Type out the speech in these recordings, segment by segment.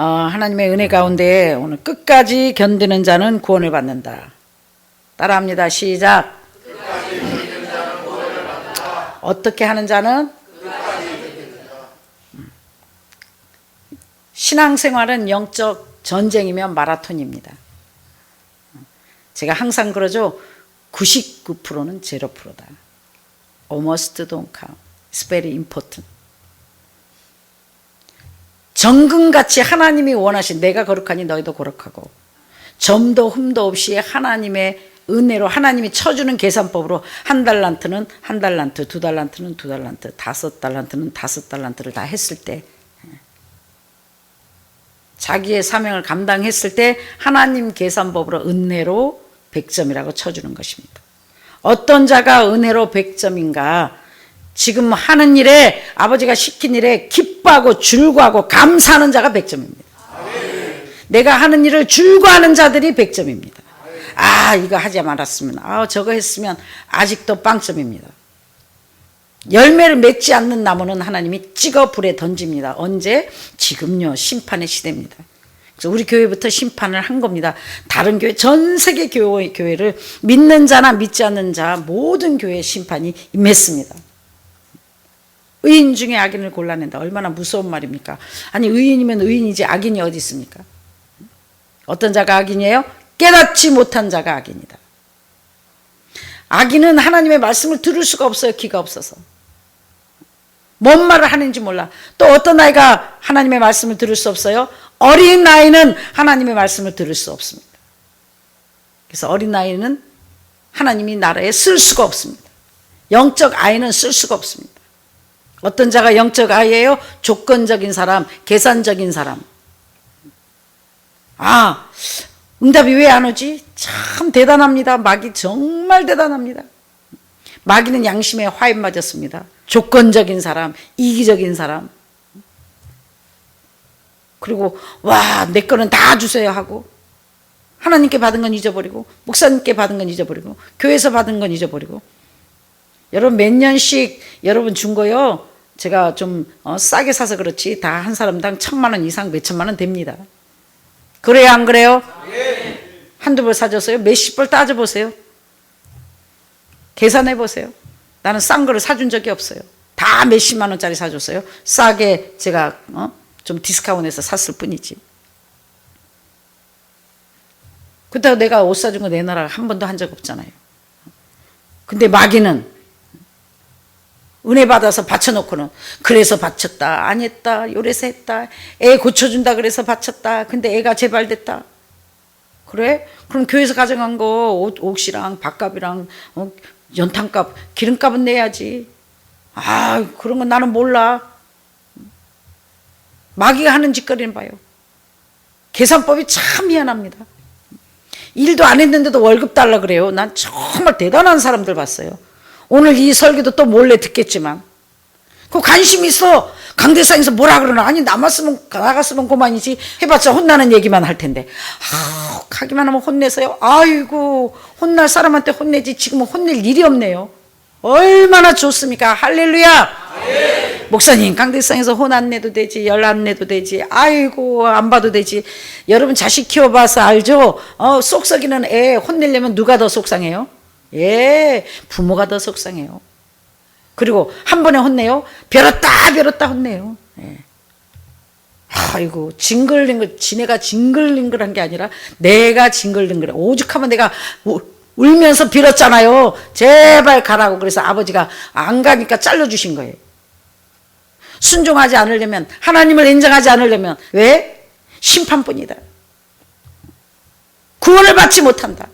하나님의 은혜 가운데 오늘 끝까지 견디는 자는 구원을 받는다. 따라합니다. 시작. 끝까지 견디는 자는 구원을 받는다. 어떻게 하는 자는? 끝까지 견디는 자. 신앙생활은 영적 전쟁이면 마라톤입니다. 제가 항상 그러죠. 99%는 0%다. Almost don't count. It's very important. 정금같이 하나님이 원하신 내가 거룩하니 너희도 거룩하고 점도 흠도 없이 하나님의 은혜로 하나님이 쳐주는 계산법으로 1달란트는 1달란트, 2달란트는 2달란트, 5달란트는 5달란트를 다 했을 때 자기의 사명을 감당했을 때 하나님 계산법으로 은혜로 100점이라고 쳐주는 것입니다. 어떤 자가 은혜로 100점인가? 지금 하는 일에 아버지가 시킨 일에 기뻐하고 즐거워하고 감사하는 자가 100점입니다. 내가 하는 일을 즐거워하는 자들이 100점입니다. 이거 하지 말았으면 저거 했으면 아직도 빵점입니다. 열매를 맺지 않는 나무는 하나님이 찍어 불에 던집니다. 언제? 지금요. 심판의 시대입니다. 그래서 우리 교회부터 심판을 한 겁니다. 다른 교회, 전 세계 교회를 믿는 자나 믿지 않는 자 모든 교회에 심판이 임했습니다. 의인 중에 악인을 골라낸다. 얼마나 무서운 말입니까? 아니 의인이면 의인이지 악인이 어디 있습니까? 어떤 자가 악인이에요? 깨닫지 못한 자가 악인이다. 악인은 하나님의 말씀을 들을 수가 없어요. 귀가 없어서. 뭔 말을 하는지 몰라. 또 어떤 아이가 하나님의 말씀을 들을 수 없어요? 어린 아이는 하나님의 말씀을 들을 수 없습니다. 그래서 어린 아이는 하나님이 나라에 쓸 수가 없습니다. 영적 아이는 쓸 수가 없습니다. 어떤 자가 영적 아이예요? 조건적인 사람, 계산적인 사람. 응답이 왜 안 오지? 참 대단합니다. 마귀 정말 대단합니다. 마귀는 양심에 화인 맞았습니다. 조건적인 사람, 이기적인 사람. 그리고 내 거는 다 주세요 하고 하나님께 받은 건 잊어버리고 목사님께 받은 건 잊어버리고 교회에서 받은 건 잊어버리고. 여러분 몇 년씩 여러분 준 거요. 제가 좀 싸게 사서 그렇지 다 한 사람당 1,000만 원 이상 몇천만 원 됩니다. 그래요 안 그래요? 한두 벌 사줬어요? 몇십 벌 따져보세요. 계산해 보세요. 나는 싼 거를 사준 적이 없어요. 다 몇십만 원짜리 사줬어요. 싸게 제가 좀 디스카운트해서 샀을 뿐이지. 그렇다고 내가 옷 사준 거 내놔라 한 번도 한 적 없잖아요. 근데 마귀는 은혜 받아서 바쳐놓고는 그래서 바쳤다 안 했다 요래서 했다 애 고쳐준다 그래서 바쳤다 근데 애가 재발됐다. 그래? 그럼 교회에서 가져간 거 옷이랑 밥값이랑 연탄값 기름값은 내야지. 그런 건 나는 몰라. 마귀가 하는 짓거리는 봐요. 계산법이 참 미안합니다. 일도 안 했는데도 월급 달라 그래요. 난 정말 대단한 사람들 봤어요. 오늘 이 설교도 또 몰래 듣겠지만 그 관심 있어. 강대상에서 뭐라 그러나. 아니 나갔으면 그만이지. 해봤자 혼나는 얘기만 할 텐데 하기만 하면 혼내서요. 아이고 혼날 사람한테 혼내지 지금은 혼낼 일이 없네요. 얼마나 좋습니까? 할렐루야. 네. 목사님 강대상에서 혼 안 내도 되지 열 안 내도 되지 아이고 안 봐도 되지. 여러분 자식 키워봐서 알죠? 속 썩이는 애 혼내려면 누가 더 속상해요? 부모가 더 속상해요. 그리고 한 번에 혼내요? 벼렀다 혼내요. 아이고 징글징글 지네가 징글징글한 게 아니라 내가 징글징글해. 오죽하면 내가 울면서 빌었잖아요. 제발 가라고. 그래서 아버지가 안 가니까 잘라주신 거예요. 순종하지 않으려면 하나님을 인정하지 않으려면 왜? 심판뿐이다. 구원을 받지 못한다.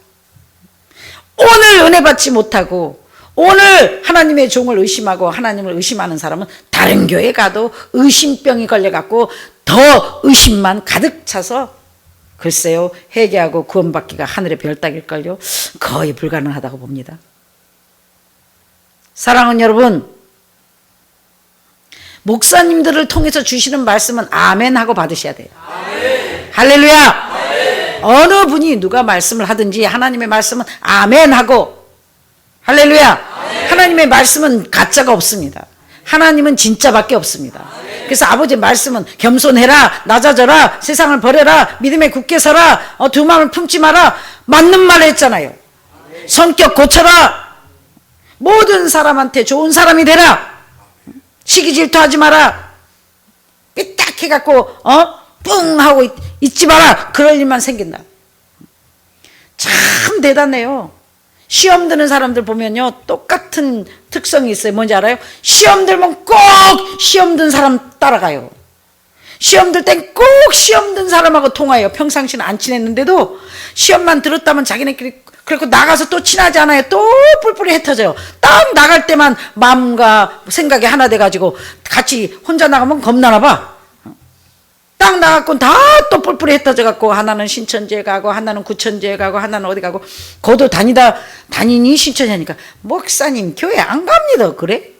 오늘 은혜 받지 못하고 오늘 하나님의 종을 의심하고 하나님을 의심하는 사람은 다른 교회 가도 의심병이 걸려갖고 더 의심만 가득 차서 글쎄요 회개하고 구원받기가 하늘의 별 따길걸요. 거의 불가능하다고 봅니다. 사랑하는 여러분, 목사님들을 통해서 주시는 말씀은 아멘 하고 받으셔야 돼요. 아멘. 할렐루야. 아멘. 어느 분이 누가 말씀을 하든지 하나님의 말씀은 아멘 하고 할렐루야. 아멘. 하나님의 말씀은 가짜가 없습니다. 하나님은 진짜밖에 없습니다. 아멘. 그래서 아버지 말씀은 겸손해라, 낮아져라, 세상을 버려라, 믿음에 굳게 서라, 두 마음을 품지 마라, 맞는 말을 했잖아요. 성격 고쳐라, 모든 사람한테 좋은 사람이 되라, 시기 질투하지 마라, 삐딱 해갖고 뿡 하고 있지 마라. 그럴 일만 생긴다. 참 대단해요. 시험 드는 사람들 보면요 똑같은 특성이 있어요. 뭔지 알아요? 시험 들면 꼭 시험 든 사람 따라가요. 시험 들 땐 꼭 시험 든 사람하고 통화해요. 평상시는 안 친했는데도 시험만 들었다면 자기네끼리 그리고 나가서 또 친하지 않아요. 또 뿔뿔이 흩어져요. 딱 나갈 때만 마음과 생각이 하나 돼가지고 같이 혼자 나가면 겁나나 봐. 딱 나갔고 다 또 뿔뿔이 흩어져갖고 하나는 신천지에 가고 하나는 구천지에 가고 하나는 어디 가고 거도 다니니 신천지 하니까 목사님 교회 안 갑니다. 그래?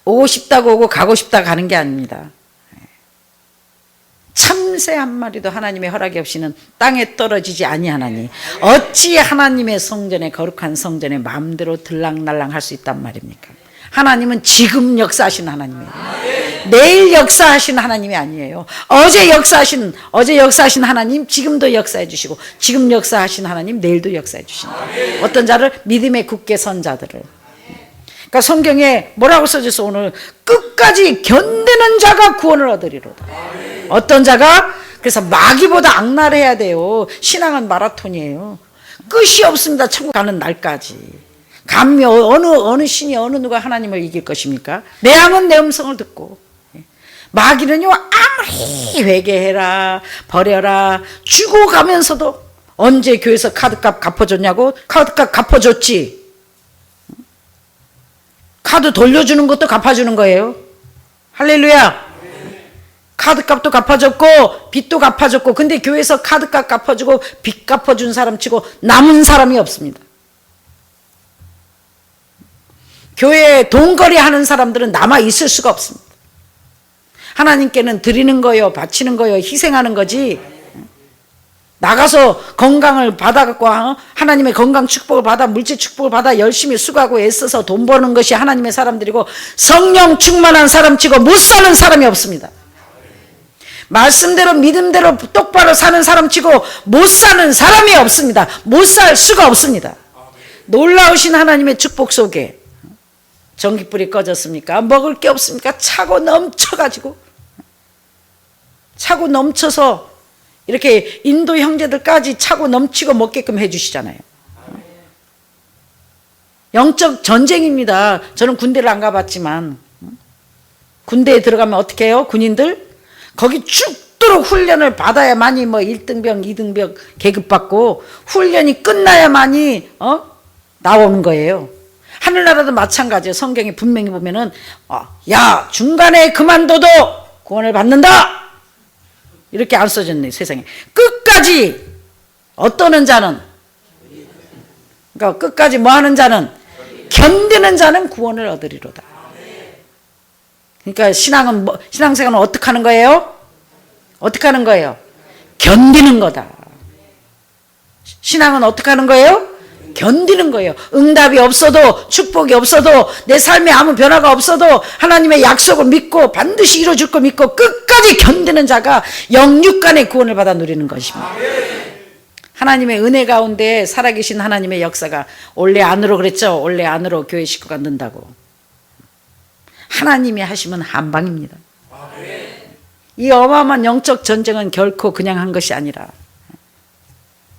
오고 싶다고 오고 가고 싶다 가는 게 아닙니다. 참새 한 마리도 하나님의 허락이 없이는 땅에 떨어지지 아니하나니 어찌 하나님의 성전에 거룩한 성전에 마음대로 들락날락 할 수 있단 말입니까? 하나님은 지금 역사하신 하나님이에요. 내일 역사하신 하나님이 아니에요. 어제 역사하신 하나님 지금도 역사해 주시고 지금 역사하신 하나님 내일도 역사해 주신다. 어떤 자를 믿음에 굳게 선 자들을. 그러니까 성경에 뭐라고 써져서 오늘 끝까지 견디는 자가 구원을 얻으리로다. 어떤 자가? 그래서 마귀보다 악랄해야 돼요. 신앙은 마라톤이에요. 끝이 없습니다. 천국 가는 날까지. 감히 어느 신이 어느 누가 하나님을 이길 것입니까? 내 양은 내 음성을 듣고. 마귀는요 아무리 회개해라 버려라 주고 가면서도 언제 교회에서 카드값 갚아줬냐고? 카드값 갚아줬지. 카드 돌려주는 것도 갚아주는 거예요. 할렐루야. 카드값도 갚아줬고 빚도 갚아줬고 근데 교회에서 카드값 갚아주고 빚 갚아준 사람 치고 남은 사람이 없습니다. 교회에 돈거리 하는 사람들은 남아 있을 수가 없습니다. 하나님께는 드리는 거요, 바치는 거요, 희생하는 거지. 나가서 건강을 받아갖고 하나님의 건강 축복을 받아 물질 축복을 받아 열심히 수고하고 애써서 돈 버는 것이 하나님의 사람들이고 성령 충만한 사람 치고 못 사는 사람이 없습니다. 말씀대로 믿음대로 똑바로 사는 사람 치고 못 사는 사람이 없습니다. 못 살 수가 없습니다. 놀라우신 하나님의 축복 속에 전깃불이 꺼졌습니까? 먹을 게 없습니까? 차고 넘쳐가지고 차고 넘쳐서 이렇게 인도 형제들까지 차고 넘치고 먹게끔 해주시잖아요. 영적 전쟁입니다. 저는 군대를 안 가봤지만 군대에 들어가면 어떻게 해요? 군인들 거기 죽도록 훈련을 받아야만이 뭐 1등병 2등병 계급받고 훈련이 끝나야만이 나오는 거예요. 하늘나라도 마찬가지예요. 성경에 분명히 보면은 야 중간에 그만둬도 구원을 받는다 이렇게 안 써졌네. 세상에 끝까지 어떠는 자는 그러니까 끝까지 뭐 하는 자는 견디는 자는 구원을 얻으리로다. 그러니까 신앙생활은 어떻게 하는 거예요? 어떻게 하는 거예요? 견디는 거다. 신앙은 어떻게 하는 거예요? 견디는 거예요. 응답이 없어도 축복이 없어도 내 삶에 아무 변화가 없어도 하나님의 약속을 믿고 반드시 이루어줄 거 믿고 끝까지 견디는 자가 영육간의 구원을 받아 누리는 것입니다. 하나님의 은혜 가운데 살아계신 하나님의 역사가 올해 안으로 그랬죠. 올해 안으로 교회 식구가 는다고. 하나님이 하시면 한방입니다. 이 어마어마한 영적 전쟁은 결코 그냥 한 것이 아니라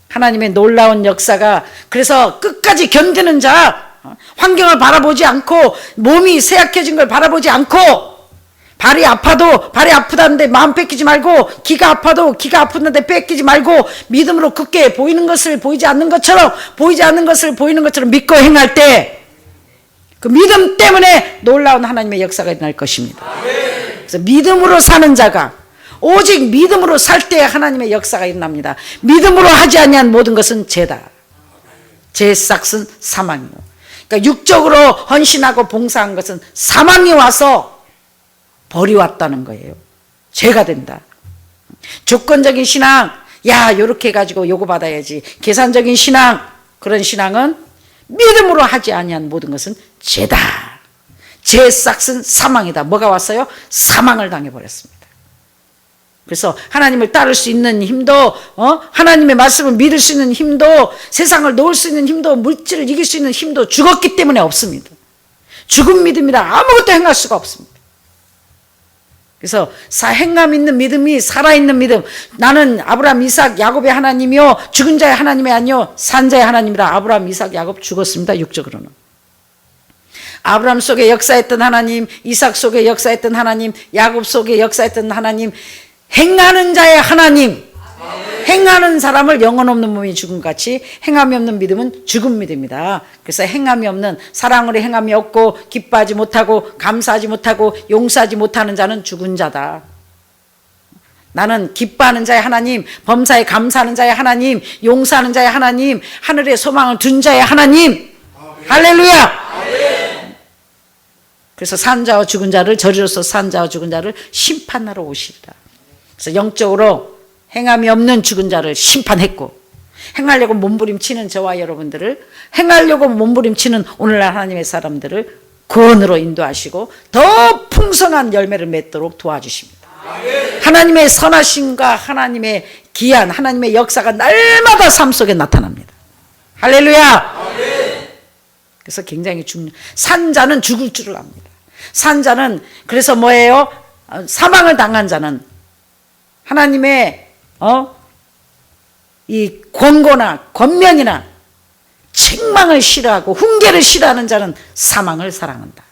하나님의 놀라운 역사가 그래서 끝까지 견디는 자 환경을 바라보지 않고 몸이 쇠약해진 걸 바라보지 않고 발이 아파도 발이 아프다는데 마음 뺏기지 말고 기가 아파도 기가 아프는데 뺏기지 말고 믿음으로 굳게 보이는 것을 보이지 않는 것처럼 보이지 않는 것을 보이는 것처럼 믿고 행할 때 그 믿음 때문에 놀라운 하나님의 역사가 일어날 것입니다. 그래서 믿음으로 사는 자가 오직 믿음으로 살 때 하나님의 역사가 일어납니다. 믿음으로 하지 아니한 모든 것은 죄다. 죄의 싹은 사망이요. 그러니까 육적으로 헌신하고 봉사한 것은 사망이 와서 벌이 왔다는 거예요. 죄가 된다. 조건적인 신앙, 야 요렇게 해가지고 요거 받아야지. 계산적인 신앙, 그런 신앙은 믿음으로 하지 아니한 모든 것은 죄다. 제 싹은 사망이다. 뭐가 왔어요? 사망을 당해버렸습니다. 그래서 하나님을 따를 수 있는 힘도 하나님의 말씀을 믿을 수 있는 힘도 세상을 놓을 수 있는 힘도 물질을 이길 수 있는 힘도 죽었기 때문에 없습니다. 죽은 믿음이라 아무것도 행할 수가 없습니다. 그래서 행함 있는 믿음이 살아있는 믿음. 나는 아브라함, 이삭, 야곱의 하나님이요 죽은 자의 하나님이 아니요 산 자의 하나님이라. 아브라함, 이삭, 야곱 죽었습니다. 육적으로는. 아브라함 속에 역사했던 하나님, 이삭 속에 역사했던 하나님, 야곱 속에 역사했던 하나님, 행하는 자의 하나님. 행하는 사람을 영혼 없는 몸이 죽음같이 행함이 없는 믿음은 죽은 믿음이다. 그래서 행함이 없는, 사랑으로 행함이 없고 기뻐하지 못하고 감사하지 못하고 용서하지 못하는 자는 죽은 자다. 나는 기뻐하는 자의 하나님, 범사에 감사하는 자의 하나님, 용서하는 자의 하나님, 하늘에 소망을 둔 자의 하나님. 할렐루야. 그래서 산 자와 죽은 자를, 저리로서 산 자와 죽은 자를 심판하러 오시리라. 그래서 영적으로 행함이 없는 죽은 자를 심판했고, 행하려고 몸부림치는 저와 여러분들을, 행하려고 몸부림치는 오늘날 하나님의 사람들을 구원으로 인도하시고 더 풍성한 열매를 맺도록 도와주십니다. 하나님의 선하심과 하나님의 기한, 하나님의 역사가 날마다 삶 속에 나타납니다. 할렐루야. 그래서 굉장히 산 자는 죽을 줄을 압니다. 산 자는, 그래서 뭐예요? 사망을 당한 자는 하나님의 이 권고나 권면이나 책망을 싫어하고 훈계를 싫어하는 자는 사망을 사랑한다.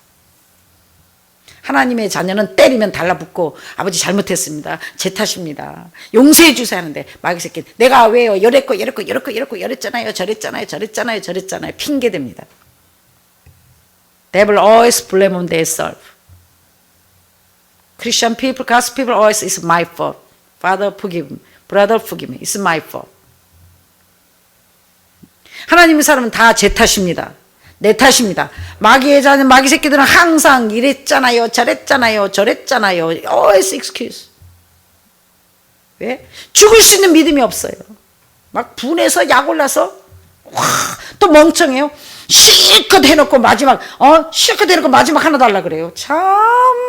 하나님의 자녀는 때리면 달라붙고 아버지 잘못했습니다. 제 탓입니다. 용서해 주세요 하는데 마귀 새끼 내가 왜요? 이랬고 이랬잖아요. 저랬잖아요. 핑계댑니다. Devil always blame on themselves. Christian people, God's people always is my fault. Father forgive me. Brother forgive me. It's my fault. 하나님의 사람은 다 제 탓입니다. 내 탓입니다. 마귀의 자는, 마귀 새끼들은 항상 이랬잖아요. 저랬잖아요. Always excuse. 왜? 죽을 수 있는 믿음이 없어요. 막 분해서 약 올라서 또 멍청해요. 실컷 해놓고 마지막 하나 달라 그래요. 참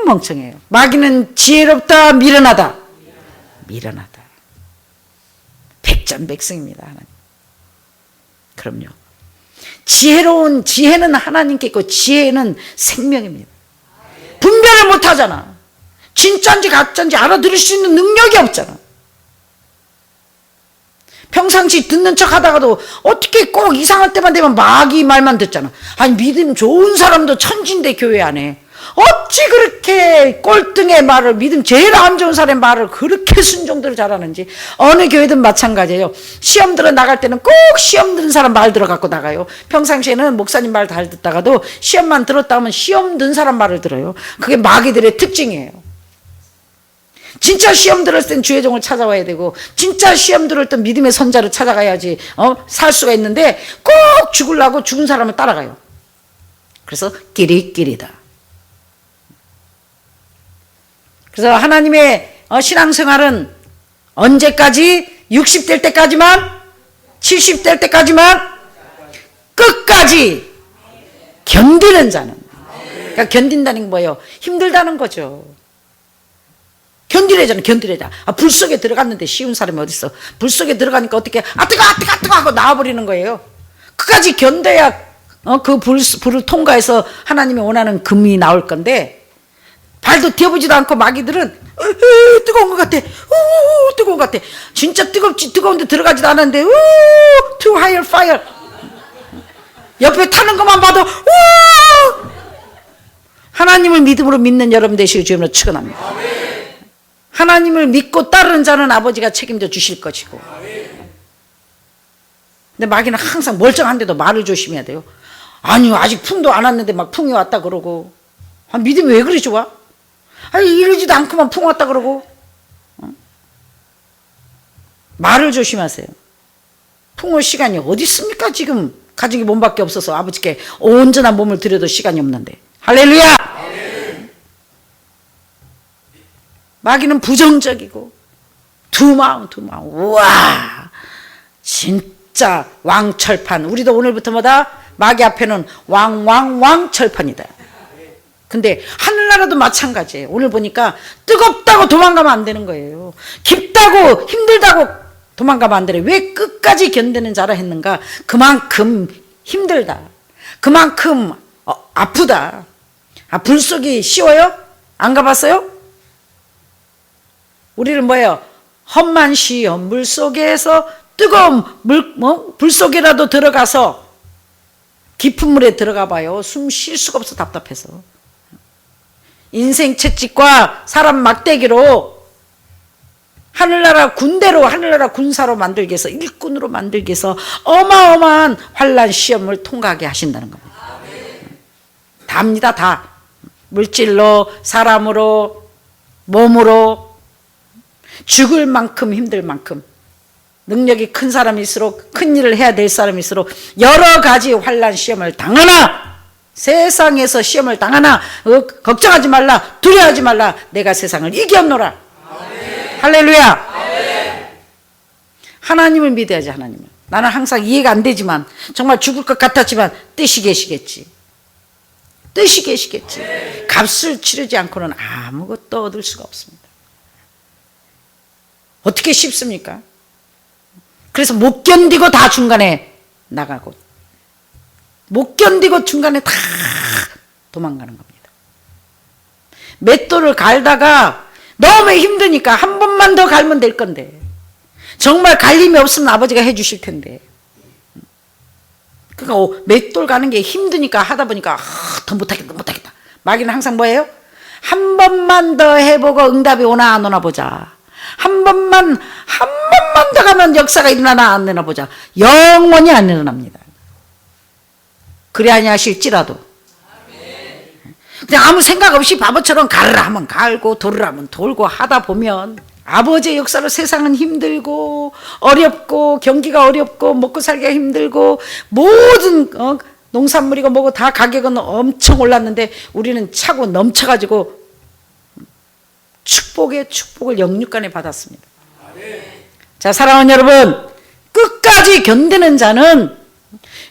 멍청해요. 마귀는 지혜롭다, 미련하다. 백전백승입니다. 하나님. 그럼요. 지혜는 하나님께 있고 지혜는 생명입니다. 분별을 못하잖아. 진짜인지 가짜인지 알아들을 수 있는 능력이 없잖아. 평상시 듣는 척 하다가도 어떻게 꼭 이상할 때만 되면 마귀 말만 듣잖아. 아니 믿음 좋은 사람도 천진데 교회 안에 어찌 그렇게 꼴등의 말을, 믿음 제일 안 좋은 사람의 말을 그렇게 순종대로 잘하는지. 어느 교회든 마찬가지예요. 시험 들어 나갈 때는 꼭 시험 든 사람 말 들어갖고 나가요. 평상시에는 목사님 말 잘 듣다가도 시험만 들었다 하면 시험 든 사람 말을 들어요. 그게 마귀들의 특징이에요. 진짜 시험 들을 땐 주의 종을 찾아와야 되고, 진짜 시험 들을 땐 믿음의 선자를 찾아가야지 살 수가 있는데, 꼭 죽으려고 죽은 사람을 따라가요. 그래서 끼리끼리다. 그래서 하나님의 신앙생활은 언제까지? 60될 때까지만? 70될 때까지만? 끝까지 견디는 자는. 그러니까 견딘다는 게 뭐예요? 힘들다는 거죠. 견디래잖아. 불 속에 들어갔는데 쉬운 사람이 어딨어. 불 속에 들어가니까 어떻게 뜨거 하고 나와버리는 거예요. 끝까지 견뎌야 그 불을 통과해서 하나님이 원하는 금이 나올 건데, 발도 띄워보지도 않고 마귀들은 뜨거운 것 같아. 뜨거운 것 같아. 진짜 뜨거운데 들어가지도 않았는데 too higher fire. 옆에 타는 것만 봐도 하나님을 믿음으로 믿는 여러분 되시길 주님으로 축원합니다. 하나님을 믿고 따르는 자는 아버지가 책임져 주실 것이고. 근데 마귀는 항상 멀쩡한데도 말을 조심해야 돼요. 아니요, 아직 풍도 안 왔는데 막 풍이 왔다 그러고. 믿음이 왜 그리 좋아? 이러지도 않고만 풍 왔다 그러고. 말을 조심하세요. 풍 올 시간이 어디 있습니까? 지금 가족이 몸밖에 없어서 아버지께 온전한 몸을 들여도 시간이 없는데. 할렐루야. 마귀는 부정적이고 두마움. 우와, 진짜 왕철판. 우리도 오늘부터 마귀 앞에는 왕철판이다. 근데 하늘나라도 마찬가지예요. 오늘 보니까 뜨겁다고 도망가면 안 되는 거예요. 깊다고 힘들다고 도망가면 안 되는. 왜 끝까지 견디는 자라 했는가? 그만큼 힘들다. 그만큼 아프다. 불 속이 쉬워요? 안 가봤어요? 우리는 뭐예요? 험만 시험 물 속에서 뜨거운 불 속에라도 들어가서 깊은 물에 들어가 봐요. 숨 쉴 수가 없어 답답해서. 인생 채찍과 사람 막대기로 하늘나라 군대로 하늘나라 군사로 만들기 위해서 일꾼으로 만들기 위해서 어마어마한 환난 시험을 통과하게 하신다는 겁니다. 다입니다. 다. 물질로 사람으로 몸으로 죽을 만큼 힘들 만큼 능력이 큰 사람일수록 큰 일을 해야 될 사람일수록 여러 가지 환난 시험을 당하나 세상에서 시험을 당하나 걱정하지 말라 두려워하지 말라 내가 세상을 이겼노라. 아멘. 할렐루야. 아멘. 하나님을 믿어야지. 하나님을. 나는 항상 이해가 안 되지만 정말 죽을 것 같았지만 뜻이 계시겠지. 뜻이 계시겠지. 아멘. 값을 치르지 않고는 아무것도 얻을 수가 없습니다. 어떻게 쉽습니까? 그래서 못 견디고 다 중간에 나가고 못 견디고 중간에 다 도망가는 겁니다. 맷돌을 갈다가 너무 힘드니까 한 번만 더 갈면 될 건데 정말 갈림이 없으면 아버지가 해주실 텐데 그러니까 맷돌 가는 게 힘드니까 하다 보니까 더 못하겠다. 마귀는 항상 뭐예요? 한 번만 더 해보고 응답이 오나 안 오나 보자. 한 번만 더 가면 역사가 일어나나 안 일어나 보자. 영원히 안 일어납니다. 그래 아니하실지라도 그냥 아무 생각 없이 바보처럼 가르라 하면 갈고 돌으라 하면 돌고 하다 보면 아버지의 역사로 세상은 힘들고 어렵고 경기가 어렵고 먹고 살기가 힘들고 모든 농산물이고 뭐고 다 가격은 엄청 올랐는데 우리는 차고 넘쳐가지고 축복의 축복을 영육간에 받았습니다. 자, 사랑하는 여러분, 끝까지 견디는 자는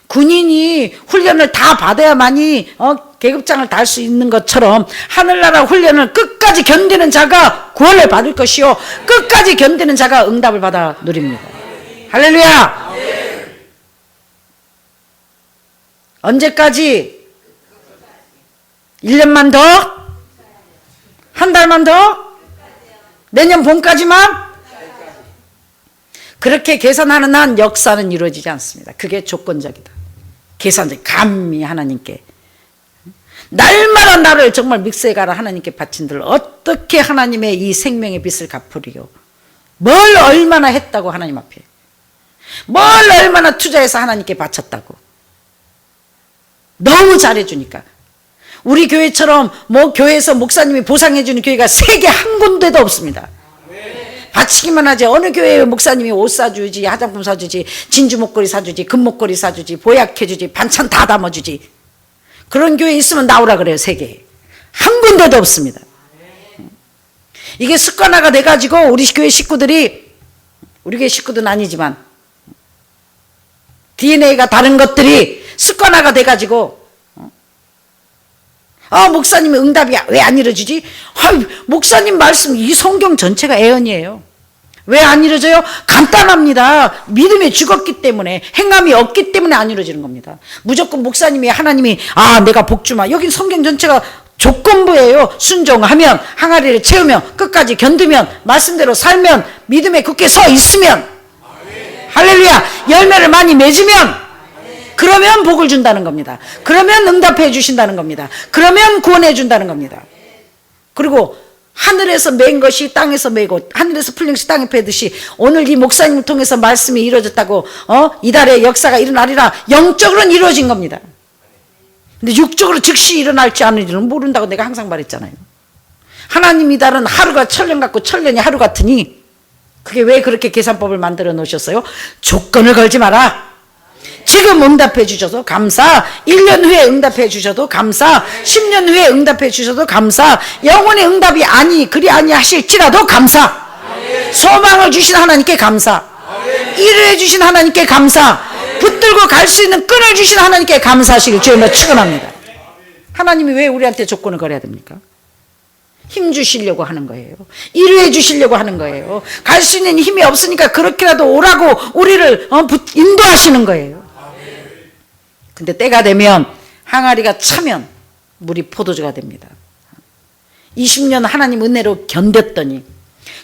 군인이 훈련을 다 받아야만이 계급장을 달 수 있는 것처럼 하늘나라 훈련을 끝까지 견디는 자가 구원을 받을 것이요 끝까지 견디는 자가 응답을 받아 누립니다. 할렐루야. 언제까지? 1년만 더? 한 달만 더? 내년 봄까지만? 그렇게 계산하는 한 역사는 이루어지지 않습니다. 그게 조건적이다. 계산적 감히 하나님께 날마다 나를 정말 믹스해 가라 하나님께 바친들 어떻게 하나님의 이 생명의 빚을 갚으리요? 뭘 얼마나 했다고 하나님 앞에 뭘 얼마나 투자해서 하나님께 바쳤다고 너무 잘해주니까 우리 교회처럼 뭐 교회에서 목사님이 보상해주는 교회가 세계 한 군데도 없습니다. 바치기만 하지 어느 교회에 목사님이 옷 사주지 화장품 사주지 진주 목걸이 사주지 금 목걸이 사주지 보약해주지 반찬 다 담아주지 그런 교회 있으면 나오라 그래요. 세계에 한 군데도 없습니다. 이게 습관화가 돼가지고 우리 교회 식구들이 우리 교회 식구들은 아니지만 DNA가 다른 것들이 습관화가 돼가지고 목사님의 응답이 왜 안 이루어지지? 목사님 말씀 이 성경 전체가 애언이에요. 왜 안 이루어져요? 간단합니다. 믿음이 죽었기 때문에 행함이 없기 때문에 안 이루어지는 겁니다. 무조건 목사님이 하나님이 내가 복주마 여긴 성경 전체가 조건부예요. 순종하면 항아리를 채우면 끝까지 견디면 말씀대로 살면 믿음에 굳게 서 있으면 할렐루야 열매를 많이 맺으면 그러면 복을 준다는 겁니다. 그러면 응답해 주신다는 겁니다. 그러면 구원해 준다는 겁니다. 그리고 하늘에서 맨 것이 땅에서 매고 하늘에서 풀린 것이 땅에 패듯이 오늘 이 목사님을 통해서 말씀이 이루어졌다고 이달의 역사가 일어나리라 영적으로는 이루어진 겁니다. 근데 육적으로 즉시 일어날지 않을지는 모른다고 내가 항상 말했잖아요. 하나님 이달은 하루가 천년 같고 천년이 하루 같으니 그게 왜 그렇게 계산법을 만들어 놓으셨어요? 조건을 걸지 마라. 지금 응답해 주셔도 감사 1년 후에 응답해 주셔도 감사 10년 후에 응답해 주셔도 감사 영원의 응답이 그리 아니하실지라도 감사 소망을 주신 하나님께 감사 일을 해주신 하나님께 감사 붙들고 갈 수 있는 끈을 주신 하나님께 감사하시길 주님으로 축원합니다. 하나님이 왜 우리한테 조건을 걸어야 됩니까? 힘 주시려고 하는 거예요. 일해 주시려고 하는 거예요. 갈 수 있는 힘이 없으니까 그렇게라도 오라고 우리를 인도하시는 거예요. 근데 때가 되면 항아리가 차면 물이 포도주가 됩니다. 20년 하나님 은혜로 견뎠더니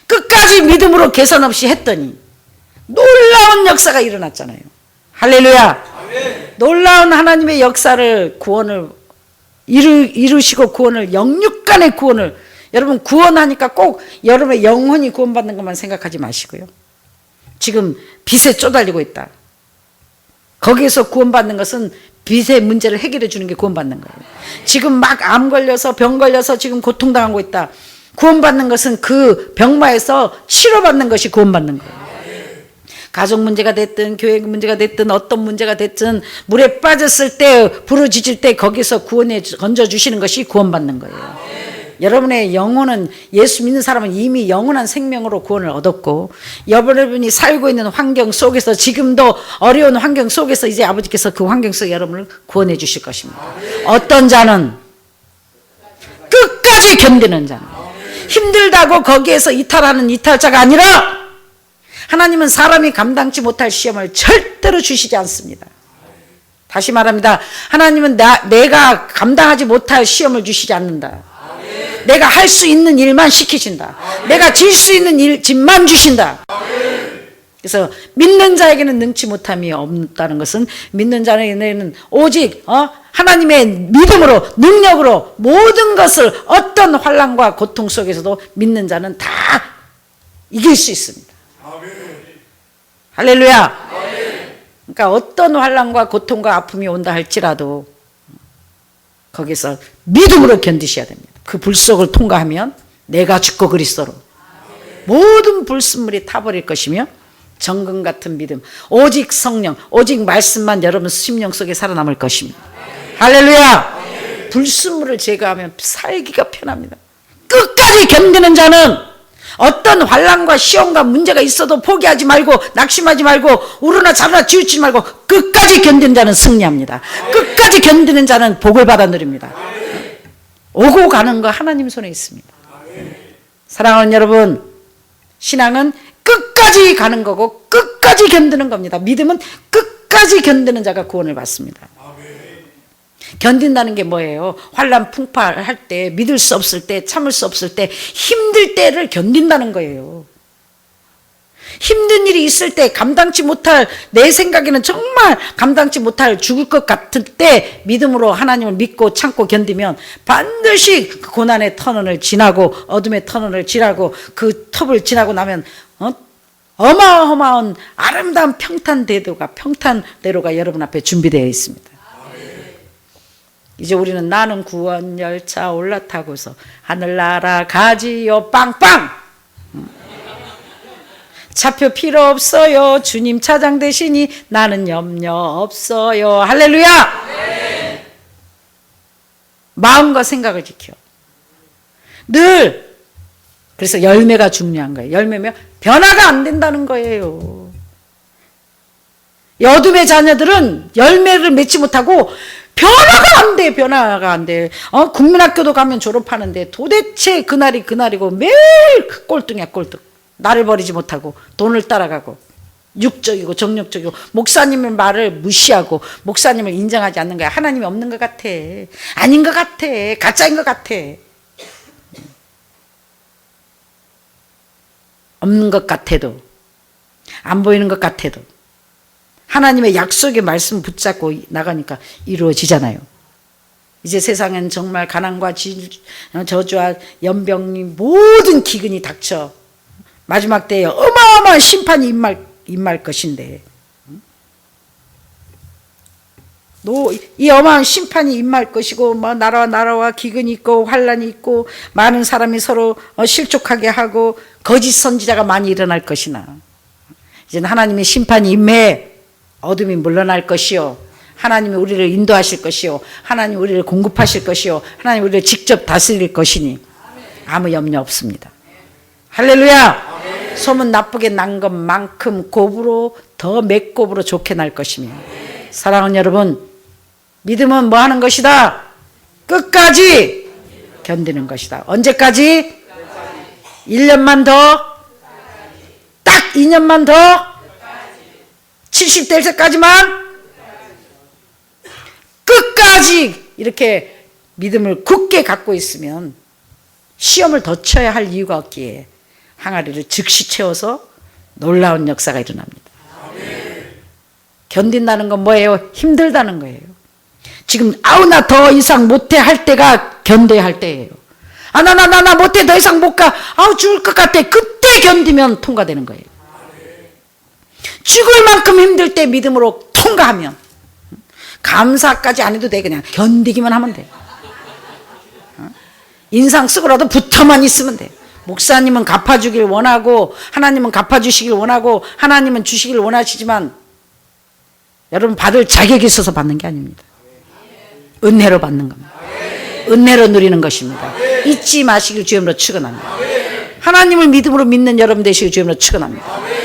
끝까지 믿음으로 계산 없이 했더니 놀라운 역사가 일어났잖아요. 할렐루야. 아멘. 놀라운 하나님의 역사를 구원을 이루시고 구원을 영육간의 구원을 여러분 구원하니까 꼭 여러분의 영혼이 구원받는 것만 생각하지 마시고요. 지금 빚에 쪼달리고 있다. 거기에서 구원받는 것은 빚의 문제를 해결해 주는 게 구원받는 거예요. 지금 막 암 걸려서 병 걸려서 지금 고통당하고 있다. 구원받는 것은 그 병마에서 치료받는 것이 구원받는 거예요. 가족 문제가 됐든 교회 문제가 됐든 어떤 문제가 됐든 물에 빠졌을 때 부르짖을 때 거기서 구원에 건져주시는 것이 구원받는 거예요. 여러분의 영혼은 예수 믿는 사람은 이미 영원한 생명으로 구원을 얻었고 여러분이 살고 있는 환경 속에서 지금도 어려운 환경 속에서 이제 아버지께서 그 환경 속에 여러분을 구원해 주실 것입니다. 어떤 자는 끝까지 견디는 자는 힘들다고 거기에서 이탈하는 이탈자가 아니라 하나님은 사람이 감당치 못할 시험을 절대로 주시지 않습니다. 다시 말합니다. 하나님은 내가 감당하지 못할 시험을 주시지 않는다. 내가 할 수 있는 일만 시키신다. 내가 질 수 있는 짐만 주신다. 그래서 믿는 자에게는 능치 못함이 없다는 것은 믿는 자에게는 오직 하나님의 믿음으로 능력으로 모든 것을 어떤 환난과 고통 속에서도 믿는 자는 다 이길 수 있습니다. 할렐루야. 그러니까 어떤 환난과 고통과 아픔이 온다 할지라도 거기서 믿음으로 견디셔야 됩니다. 그 불속을 통과하면 내가 죽고 그리스도로 모든 불순물이 타버릴 것이며 정금 같은 믿음 오직 성령 오직 말씀만 여러분 심령 속에 살아남을 것입니다. 할렐루야. 불순물을 제거하면 살기가 편합니다. 끝까지 견디는 자는 어떤 환난과 시험과 문제가 있어도 포기하지 말고 낙심하지 말고 우르나 자르나 치우치지 말고 끝까지 견디는 자는 승리합니다. 끝까지 견디는 자는 복을 받아 누립니다. 오고 가는 거 하나님 손에 있습니다. 사랑하는 여러분, 신앙은 끝까지 가는 거고 끝까지 견디는 겁니다. 믿음은 끝까지 견디는 자가 구원을 받습니다. 견딘다는 게 뭐예요? 환난 풍파할 때, 믿을 수 없을 때, 참을 수 없을 때, 힘들 때를 견딘다는 거예요. 힘든 일이 있을 때 감당치 못할, 내 생각에는 정말 감당치 못할 죽을 것 같을 때 믿음으로 하나님을 믿고 참고 견디면 반드시 그 고난의 터널을 지나고 어둠의 터널을 지나고 그 톱을 지나고 나면 어마어마한 아름다운 평탄대로가 여러분 앞에 준비되어 있습니다. 이제 우리는 나는 구원 열차 올라타고서 하늘나라 가지요 빵빵. 차표 필요 없어요. 주님 차장 되시니 나는 염려 없어요. 할렐루야. 네. 마음과 생각을 지켜. 늘 그래서 열매가 중요한 거예요. 열매면 변화가 안 된다는 거예요. 어둠의 자녀들은 열매를 맺지 못하고 변화가 안 돼. 변화가 안 돼. 국민학교도 가면 졸업하는데 도대체 그날이 그날이고 매일 그 꼴등이야 꼴등. 나를 버리지 못하고 돈을 따라가고 육적이고 정력적이고 목사님의 말을 무시하고 목사님을 인정하지 않는 거야. 하나님이 없는 것 같아. 아닌 것 같아. 가짜인 것 같아. 없는 것 같아도 안 보이는 것 같아도 하나님의 약속의 말씀 붙잡고 나가니까 이루어지잖아요. 이제 세상엔 정말 가난과 저주와 연병이 모든 기근이 닥쳐 마지막 때에 어마어마한 심판이 임할 것인데 이 어마어마한 심판이 임할 것이고 나라와 기근이 있고 환란이 있고 많은 사람이 서로 실족하게 하고 거짓 선지자가 많이 일어날 것이나 이제는 하나님의 심판이 임해 어둠이 물러날 것이요 하나님이 우리를 인도하실 것이요 하나님이 우리를 공급하실 것이요 하나님이 우리를 직접 다스릴 것이니 아무 염려 없습니다. 할렐루야. 소문 나쁘게 난 것만큼 곱으로 더 맥곱으로 좋게 날 것이며 사랑하는 여러분 믿음은 뭐 하는 것이다? 끝까지 견디는 것이다. 언제까지? 1년만 더? 딱 2년만 더? 70대 때까지만? 끝까지 이렇게 믿음을 굳게 갖고 있으면 시험을 더 쳐야 할 이유가 없기에 항아리를 즉시 채워서 놀라운 역사가 일어납니다. 견딘다는 건 뭐예요? 힘들다는 거예요. 지금 아우 나 더 이상 못해 할 때가 견뎌야 할 때예요. 아 나 못해 더 이상 못 가. 아우 죽을 것 같아. 그때 견디면 통과되는 거예요. 죽을 만큼 힘들 때 믿음으로 통과하면 감사까지 안 해도 돼. 그냥 견디기만 하면 돼. 인상 쓰고라도 붙어만 있으면 돼. 목사님은 갚아주길 원하고 하나님은 갚아주시길 원하고 하나님은 주시길 원하시지만 여러분 받을 자격이 있어서 받는 게 아닙니다. 은혜로 받는 겁니다. 은혜로 누리는 것입니다. 잊지 마시길 주님으로 축원합니다. 하나님을 믿음으로 믿는 여러분 되시길 주님으로 축원합니다.